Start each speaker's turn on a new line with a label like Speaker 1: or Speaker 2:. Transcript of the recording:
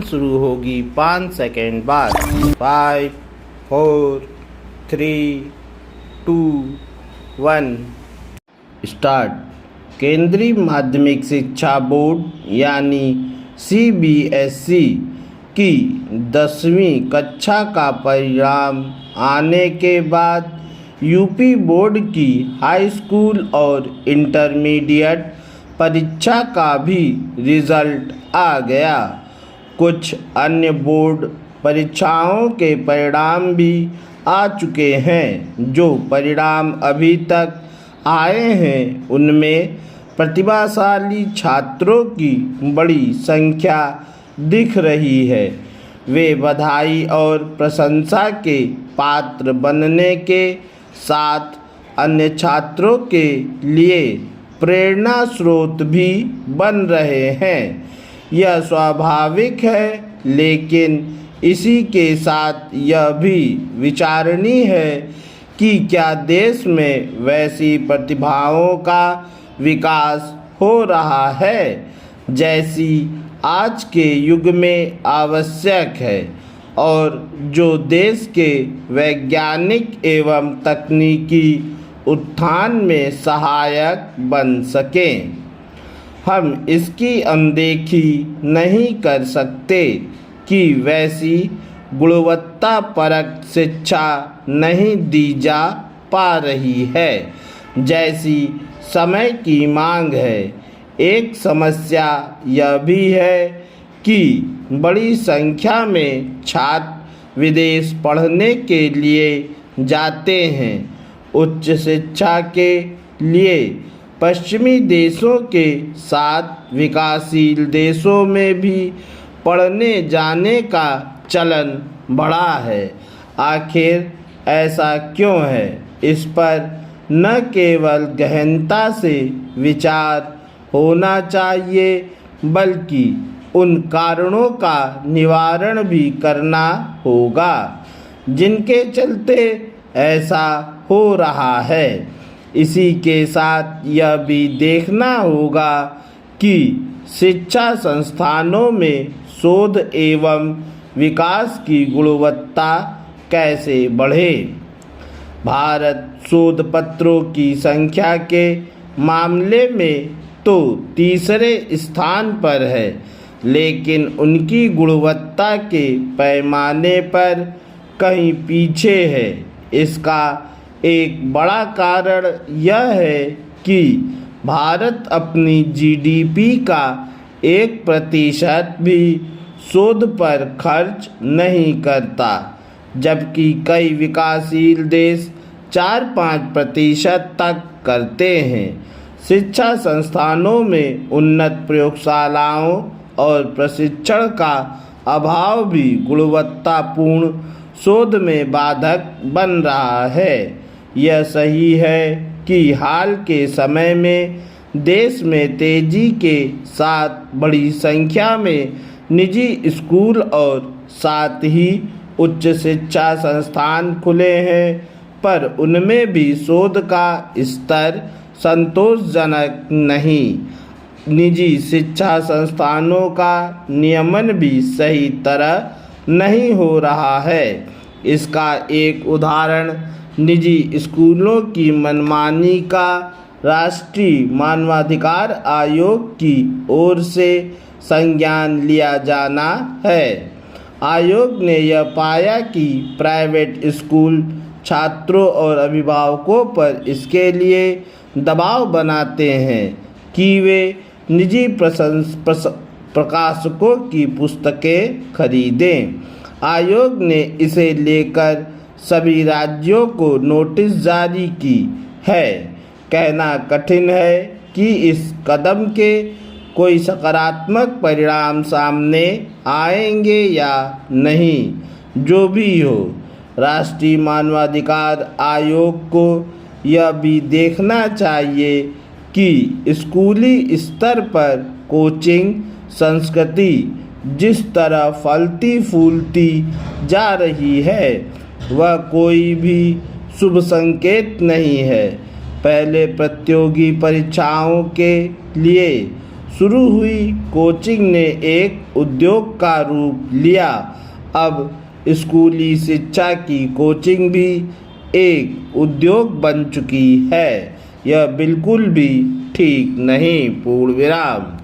Speaker 1: शुरू होगी 5 सेकेंड बाद। 5, 4, 3, 2, 1 स्टार्ट। केंद्रीय माध्यमिक शिक्षा बोर्ड यानी CBSE की 10वीं कक्षा का परिणाम आने के बाद यूपी बोर्ड की हाई स्कूल और इंटरमीडिएट परीक्षा का भी रिजल्ट आ गया। कुछ अन्य बोर्ड परीक्षाओं के परिणाम भी आ चुके हैं। जो परिणाम अभी तक आए हैं उनमें प्रतिभाशाली छात्रों की बड़ी संख्या दिख रही है। वे बधाई और प्रशंसा के पात्र बनने के साथ अन्य छात्रों के लिए प्रेरणा स्रोत भी बन रहे हैं। यह स्वाभाविक है, लेकिन इसी के साथ यह भी विचारणीय है कि क्या देश में वैसी प्रतिभाओं का विकास हो रहा है जैसी आज के युग में आवश्यक है और जो देश के वैज्ञानिक एवं तकनीकी उत्थान में सहायक बन सकें। हम इसकी अनदेखी नहीं कर सकते कि वैसी गुणवत्तापरक शिक्षा नहीं दी जा पा रही है जैसी समय की मांग है। एक समस्या यह भी है कि बड़ी संख्या में छात्र विदेश पढ़ने के लिए जाते हैं। उच्च शिक्षा के लिए पश्चिमी देशों के साथ विकासशील देशों में भी पढ़ने जाने का चलन बढ़ा है। आखिर ऐसा क्यों है? इस पर न केवल गहनता से विचार होना चाहिए बल्कि उन कारणों का निवारण भी करना होगा जिनके चलते ऐसा हो रहा है। इसी के साथ यह भी देखना होगा कि शिक्षा संस्थानों में शोध एवं विकास की गुणवत्ता कैसे बढ़े। भारत शोध पत्रों की संख्या के मामले में तो तीसरे स्थान पर है, लेकिन उनकी गुणवत्ता के पैमाने पर कहीं पीछे है। इसका एक बड़ा कारण यह है कि भारत अपनी GDP का 1% भी शोध पर खर्च नहीं करता, जबकि कई विकासशील देश 4-5% तक करते हैं। शिक्षा संस्थानों में उन्नत प्रयोगशालाओं और प्रशिक्षण का अभाव भी गुणवत्तापूर्ण शोध में बाधक बन रहा है। यह सही है कि हाल के समय में देश में तेजी के साथ बड़ी संख्या में निजी स्कूल और साथ ही उच्च शिक्षा संस्थान खुले हैं, पर उनमें भी शोध का स्तर संतोषजनक नहीं। निजी शिक्षा संस्थानों का नियमन भी सही तरह नहीं हो रहा है। इसका एक उदाहरण निजी स्कूलों की मनमानी का राष्ट्रीय मानवाधिकार आयोग की ओर से संज्ञान लिया जाना है। आयोग ने यह पाया कि प्राइवेट स्कूल छात्रों और अभिभावकों पर इसके लिए दबाव बनाते हैं कि वे निजी प्रकाशकों की पुस्तकें खरीदें। आयोग ने इसे लेकर सभी राज्यों को नोटिस जारी की है। कहना कठिन है कि इस कदम के कोई सकारात्मक परिणाम सामने आएंगे या नहीं। जो भी हो, राष्ट्रीय मानवाधिकार आयोग को यह भी देखना चाहिए कि स्कूली स्तर पर कोचिंग संस्कृति जिस तरह फलती फूलती जा रही है वह कोई भी शुभ संकेत नहीं है। पहले प्रतियोगी परीक्षाओं के लिए शुरू हुई कोचिंग ने एक उद्योग का रूप लिया। अब स्कूली शिक्षा की कोचिंग भी एक उद्योग बन चुकी है। यह बिल्कुल भी ठीक नहीं। पूर्ण विराम।